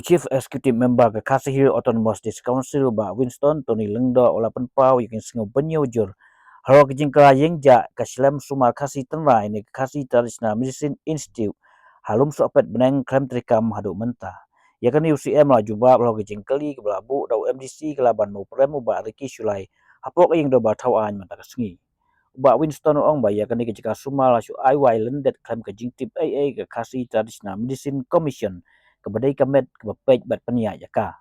Chief Executive Member ke Kasihir Autonomous District Council ba Winston Tony Lengdo olapan pau yang singo penyujur haro kejingka yengja kaslam sumar kasih tenrai ni kasih traditional medicine institute halum sopet beneng krem trikam hadu mentah ya kan UCM la juba haro kejingkali ke belabu dau MDC kelaban mau premu ba Riki Sulai apok yang do ba tauan mata kesengi ba Winston ong ba ya kan kejika sumar la su IY lendet krem kejingtip AA ke kasih traditional medicine commission kebadai kamet kebapej bat penia jaka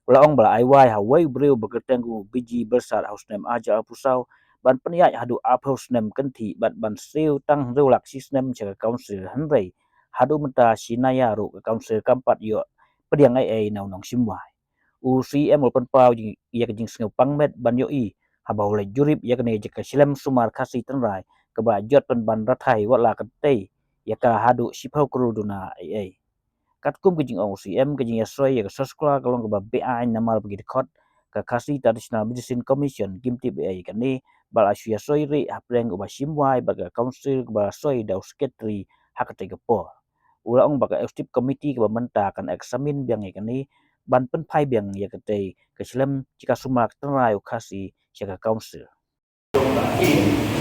ulaong bala aiwai hawai breu begertenggu biji besar hausnem aja pusau ban penia hadu ap hausnem kenti bat ban seu tang reulak sisnem jaga council hanrei hadu menta sinaya ru ke council kampat yo pediang ai naunong simwai UCM open pau ya kejing sengau pangmet ban yo I habau le jurip ya kene jeka silem sumar kasih tenrai kebajot pen ban rathai wala kentei ya ka hadu sipau keruduna ai katkum kejing OCM kejing yasoi ya sekolah kalau ke BI namal pergi dekot ke kasih traditional medicine commission kimti BI kani bal asu yasoi ri hapreng ke simwai baga council ke soi dau sekretari hakate gepo ulang baga executive committee ke menta akan eksamin biang kani ban penpai biang ya kete keselam jika sumak terai kasih jaga council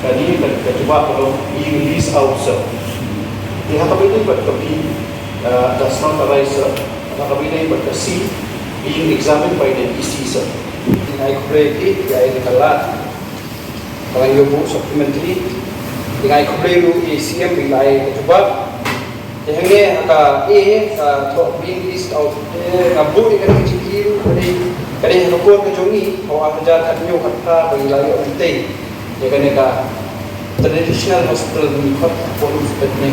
kali kita coba kalau release ourselves di hadapan ini does not arise, but the C being examined by the EC, sir. I create I kalat. Kalau you supplementary, I create ECM bilai coba. Yang ni agak top being list out. Abu ikan kecil kali aku kejongi, awak kerja kanyu kata bilai onte. Yang ni traditional hospital ni kot polu seperti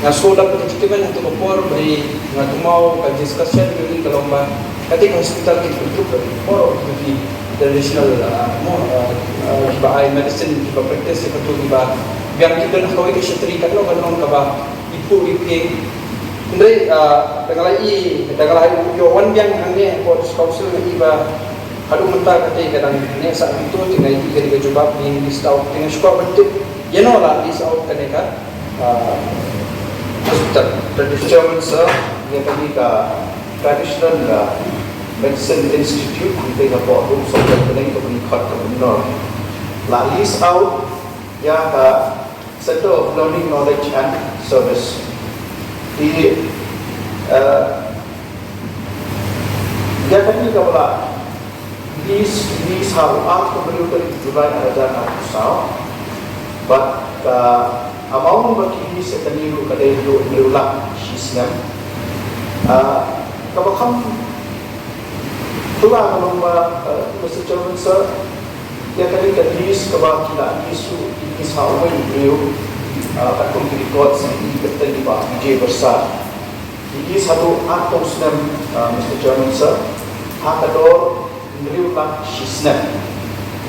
nga soda petikiman itu kopor beri nga tumau ka discussion ini kalau mbak kati hospital kita bentuk for di traditional by medicine kita practice itu tiba biar kita nak kawin setri kan lo kan kaba ibu iping ndai dagalai yo wan biang angge for council ni ba adu mentar kati kadang ni saat itu tinggal kita coba di list out dengan sekolah bentuk ya no lah list out kan hospital traditional sir yang tadi ke traditional medicine institute kita dapat room sampai pening ke penikot ke benar la list out ya ke center of learning knowledge and service di dia tadi ke pula these have out kemudian Julai ada nak usah but amount bagi setani lu kadai lu berulang sisnya kabakam tulah kalau Mr. Chairman sir ya tadi kadis kabak kita isu isawai beliau takut record sini kita di Pak Vijay besar ini satu atau senam Mr. Chairman sir hakador berulang sisnya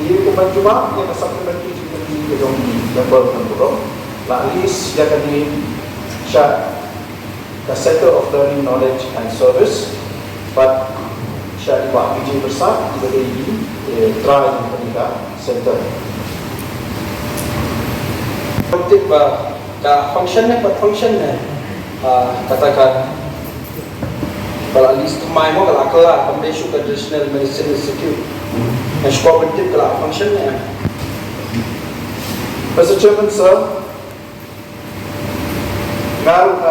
ini kebancuan yang kesampaian bagi juga di level terburuk Lalis dia tadi the Center of Learning Knowledge and Service, but Syah di Pak Vijay besar di Trial Pendidikan Center. Untuk functionnya, katakan kalau list mai mo kalau kelah Foundation Traditional Medicine Institute, sekolah bentuk kalau functionnya. Mr. Chairman, sir. Ngaruh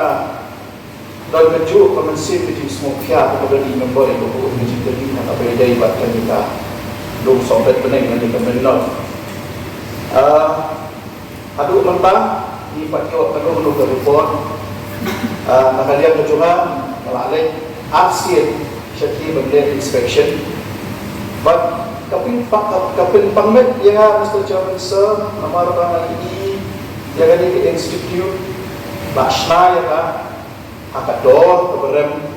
dan menjual komensi di semua pihak kepada di member yang berhubung dengan jadi nak apa yang dibuatkan kita belum sampai pening dengan kemenang. Aduk mentang di pagi waktu itu belum report. Nak dia berjumpa melalui aksi syaki benda inspection. But kapin pangmet yang Mr. Chairman sir nama orang ini yang ada di institute Bashna ya kan, akador keberem,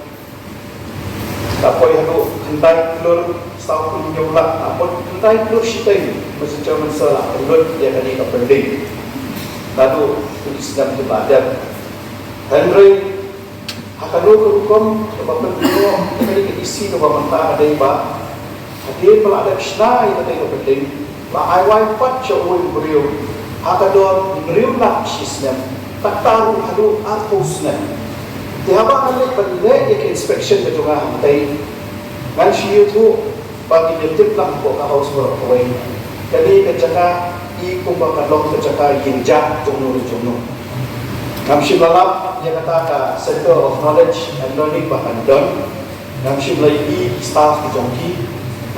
apa yang tu hentai telur setahun jumlah, apa hentai telur sitai, mesti cuma salah telur dia kali kepending, lalu tulis dalam ibadat, Henry akador kerukom, kebapan dulu, kali keisi kebapan tak ada iba, hadir pelada Bashna yang ada kepending, lah IY 4 cowok beriu. hakador meriulah sisnem tak tahu hadu arpusnem dihaba alik pada ek inspection ke juga hantai ngan siu tu bagi detik lang ko ka house work away jadi kecaka i kumbakan long kecaka yinja jongno Namshim lalap dia kata ka Center of Knowledge and Learning bahkan don. Namshim lagi staff di jongki.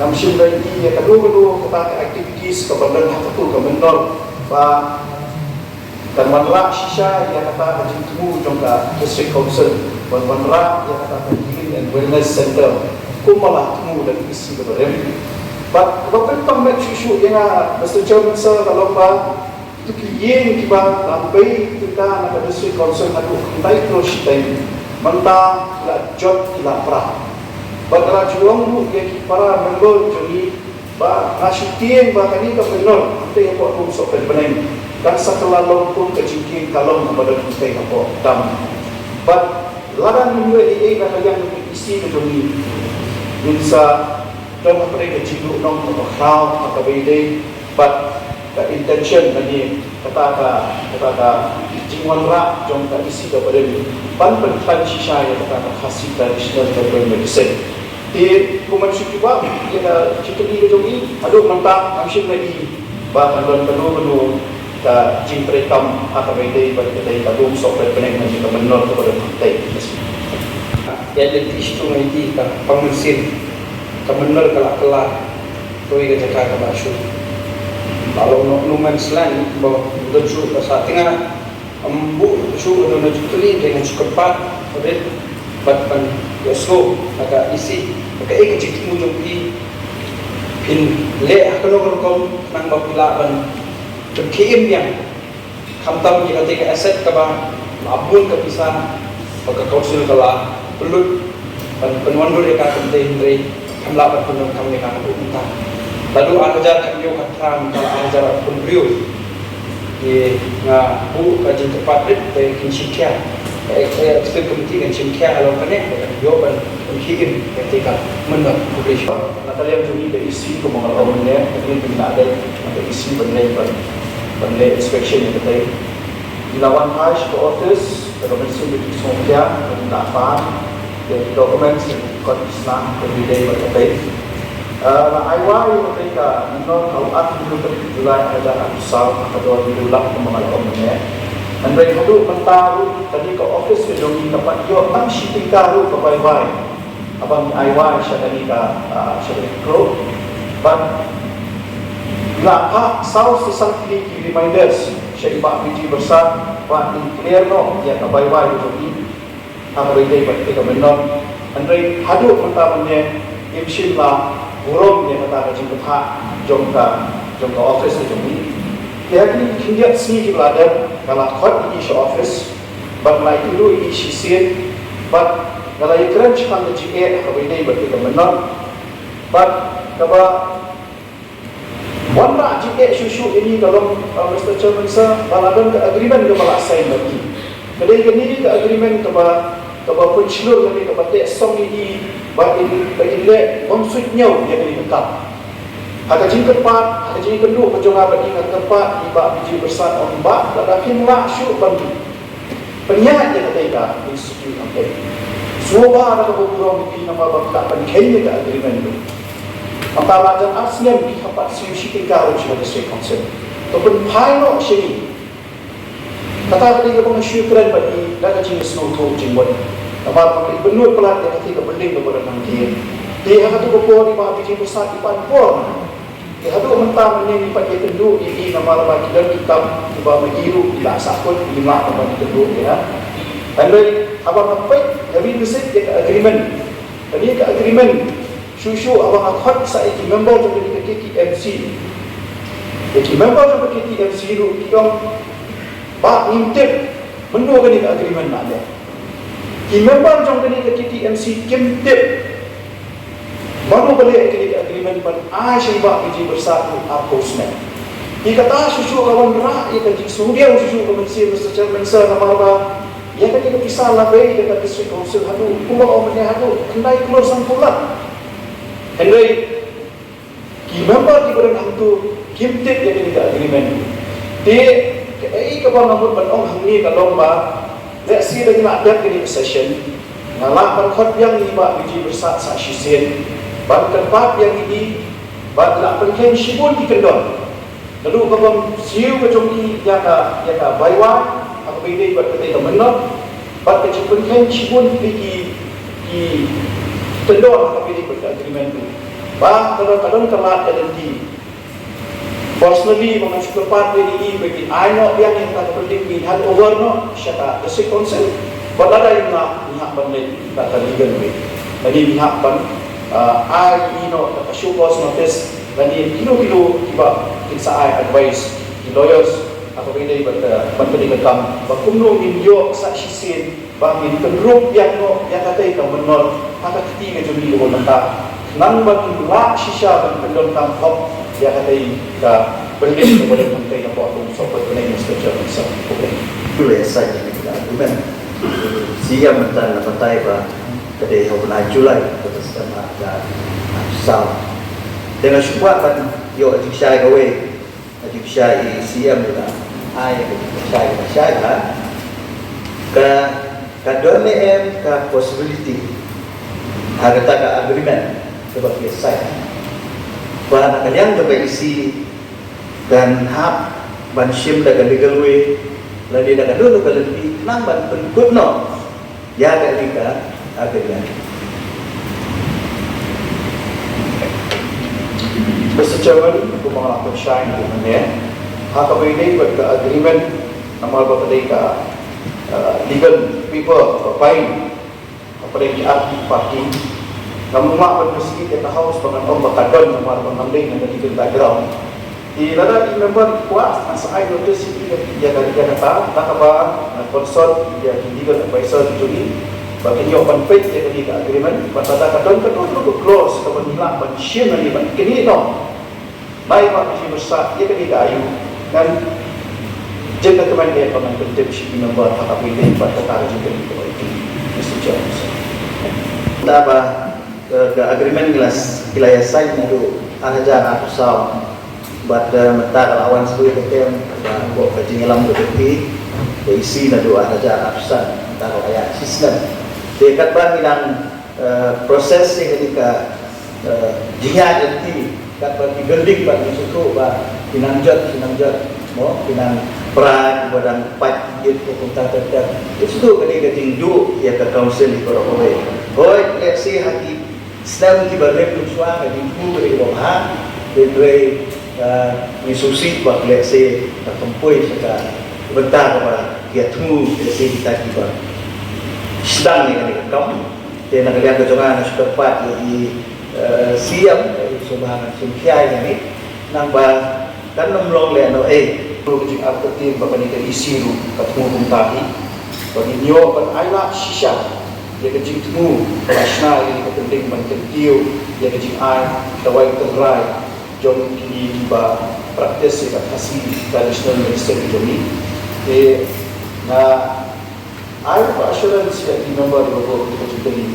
Namshim lagi dia kedua kata ka activities kepada hatu ke menol ba dan manra shisha dia kata ka jingtu jongka district council dan manra dia kata ka healing and wellness center kumalah temu dan isi kepada but waktu tamat shishu dia Mr. Chairman sir kalau ba itu kien kiba lambai kita nak district council hadu hentai terus time mentang la job la pra badra juang bu dia ki para member joni ba ngasutien ba kani ka penol te ko tum so pen beneng kan setelah pun kecingking kalong kepada kita ko dam but larang minggu ini ka yang isi ke joni bisa dong mereka cilu nong ko khau ka bede but the intention tadi kata jingwan ra jong ka isi ka pada pan shisha ya kata khasi traditional herbal medicine di kuman syukuba ya cikeli ke jongi aduh mentang amshin lagi ba kan penuh ka jing pretam aka bede ba kita kadum sok peneng nanti ka menor kepada pantai ya jadi isu nanti ka pangmesin ka menor kelak toi ke jaka ka basu kalau numan selain bahawa tujuh saat tengah embu tujuh ada jukli dengan cepat boleh batpan yoslo agak isi agak ikut cikgu jumpi pin le kalau kau nang bapila ban terkiim yang kamtam jika tiga aset kaba abun kepisah maka kausul kala pelut dan penwandur dekat penting kamla penung kami kan utang lalu ajar kami katram kalau ajar pun beliau di ngapu kajian tepat dari kinsikia ekspert komite kinsikia kalau kene jawaban mungkin ketika menang publish Natalia juni dari isi ko mga omnya ini tidak ada isi benlay inspection yang kita dilawan hash ke office dokumen sudah disongkia tidak paham dari dokumen kot islam berbeda berkait Aiwa yang mereka menol kalau aku dulu Julai ada asal kedua diulang kemengal omnya dan mereka tu mentaruh tadi ke office ke jongi tempat yo tang shipping karu ke bye abang Aiwa syadani ka syadani pro but bila pak sau sesangkili reminders syaiba biji besar pak clear no ya ke bye jongi apa beda ke menol dan mereka hadu mentamanya imshillah burung yang kata jumpa jongka office itu ni. Dia ni kinjat sini juga ada kalau hot ini show office, but like itu ini sisir, but kalau ikran cakap dengan GA apa ini berarti kemenang, but kalau warna GA susu ini kalau Mr. Chairman sir kalau ada ke agreement ke malah sign lagi. Jadi ini ke agreement kalau pencilur kami kalau tak song ini bagi le konsut nyau dia kena tetap. Ada jing keempat, ada jing kedua berjumpa bagi keempat iba biji besar ombak dan himla syuk bagi penyihat dia ketika institut sampai. Semua ada keburung di nama bakta penkhenya ke agreement itu. Antara dan aslian di tempat siusi tiga orang sebagai state council. Ataupun pilot sini. Kata tadi kita mensyukuran bagi dah jing snow tu jing buat. Kamar benut pelat yang ketika bending kepada nanti. Dia hatu kopor di bawah biji besar di panpor. Dia hatu mentang ini pakai tendu ini nama bagi dan kitab di bawah mengiru tidak sakut lima bagi tendu ya. Dan dari abang apa? Kami mesti ke agreement. Jadi ke agreement. Susu abang akhat saya member jadi KTMC. Jadi member jadi KTMC itu kita pak intip menua ke agreement ada. Member jong kini ke KTMC kimtip baru balik ke agreement pada syaiba biji besar arposmen. Ia kata susu kawan berak, ia kata sudia susu kemensi Mr. Chairman sir nama ia kata kepisah lah baik dia kata district council hadu kumah omnya hadu kendai keluar sangkulat. Kendai member di badan hantu kimtip yang kini agreement. Di kapag nabot banong hangni kalong ba, let's see lagi nak ada kini session. Ngalah berkhot yang ini ba biji bersat sa sisen. Ban kerpat yang ini ban nak penken shibun di kendon. Lalu kapag siu kacung ni ya ka baiwa, aku bide buat kita menok. Ban kacung penken shibun di kendon aku bide buat agreement tu. Ba kalau kelat LND. Personally, mga superpat ini bagi ayo yang tak penting di hand over no, siapa the consent. Badala yung pihak bandit kata legal way. Jadi pihak ban I kasubos notice. Jadi kilo tiba kita advice di lawyers apa benda bantu dikam. Bakumno minyo sa sisin bagi kendrup yang kata ikam menol kata ketiga juli ko nanta. Nang bagi la shisha ban kendon kam hop dia kata ka berdiri kepada menteri yang buat sobat penanya secara besar. Boleh saja kita argumen. Siapa mentang partai bah kedai hubungan Julai atas nama dan Sam. Dengan syukur kan yo ajik gawe ajik siapa juga ayat saya kan ka dole ka possibility harta ka agreement sebagai saya. Bahan kalian dapat isi dan hak ban shim daga legal way lagi daga dulu kalau lebih nang ban good no ya ada lika akhirnya. Mr. Chairman, aku mengatakan shine di mana hak apa ini buat agreement nama apa tadi ka legal people berpain apa yang diarti parti. Namun mak bermesti kita harus pengen bakadon nama pengambil yang di background. Di lada di member kuat masa I notice ini dia kata apa consult dia legal advisor juri bagi dia open page dia di agreement pada kadon tu close kalau hilang ban share ni ban kini no. Baik pak di besar dia kini ayu dan jaga teman dia pengen penting si member apa pilih pada kata juga itu Mr. Jones. Apa ke agreement wilayah saya itu ada atau pada mata lawan sebagai ketem buat kajian alam berarti isi na dua ada ratusan antara kayak sistem dekat ban bilang proses yang ketika jika nanti kat bagi building ban suku ba pinanjat mau pinang peran badan pat itu kuntar terdekat itu ketika tingdu ya ke council di Korokore boy let's see hati sedang tiba-tiba suara di dari bawah dari instruksi buat let's say tertempui secara bentar kepada dia tunggu let's say kita tiba sedang ni kan kamu dia nak lihat kejongan setepat di siap dari sumbangan sumkiai ini nambah kan nomlong le no Projek arketin bapa ni isi ru ketemu kumtahi bagi nyo ban aila shisha dia kecing temu nasional ini penting mententiu dia kecing ai tawai terrai jom kini ba praktis dekat hasil tradisional minister kami na ai ba assurance yang di member logo kita cintani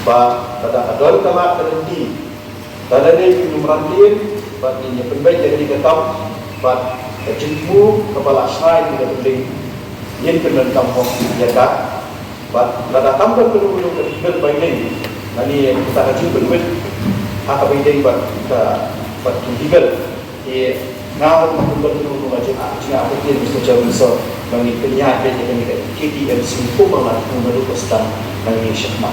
ba pada adol kala terhenti tada ni numrantin ba ni penbaik jadi ketap ba kecingmu kepala asnai tidak penting yen kenan kampung jaga ba tada kampung perlu ke bainin nani kita kecing penwit hak bainin ba kita batu legal ngawat maupun bertemu macam apa dia Mr. Chairman so bagi penyihat dia dengan KTMC pun mengaku pestan bagi syakma.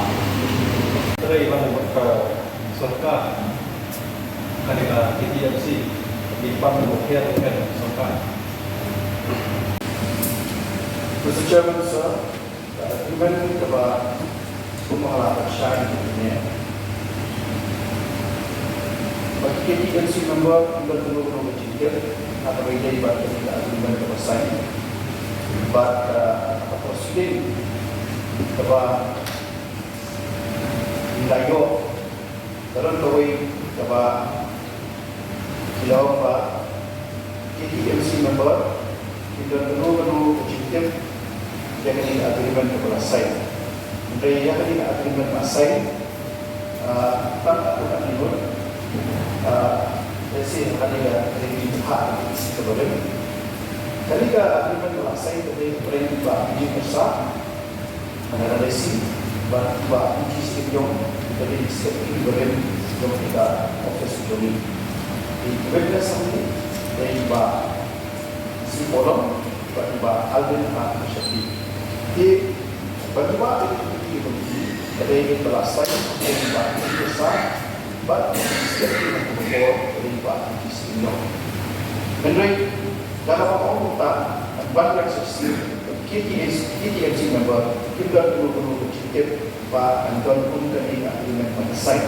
Tadi mana serka kandidat KTMC di Departemen Bukit dengan serka. Mr. Chairman so agreement kepada semua halaman syariah ini. Bagi KTMC member perlu mencintai atau menjadi bagian dari agreement kebesaran. But proceeding kepada Dayo dalam kawai kepada kilau pak KTMC member kita perlu mencintai dengan agreement kebesaran. Mereka yang agreement kebesaran tak akan dibuat. Let's say ada hak sebelum Ketika agreement selesai, kemudian Pak Uji Besar, analisi, Pak Uji Setiong, dari Sekretari Beren, sebelum kita Office Joni. Di Kementerian Sandi, dari Pak Sipolong, Pak Alvin Pak Syakti. Di bagi Pak Uji dari selesai, dari Pak Uji Besar, Pak Sekretari Beren, dari Pak Uji Setiong. Menurut dalam apa banyak seksi KTMC member kita dulu bercakap Pak Anton pun tadi agreement pada site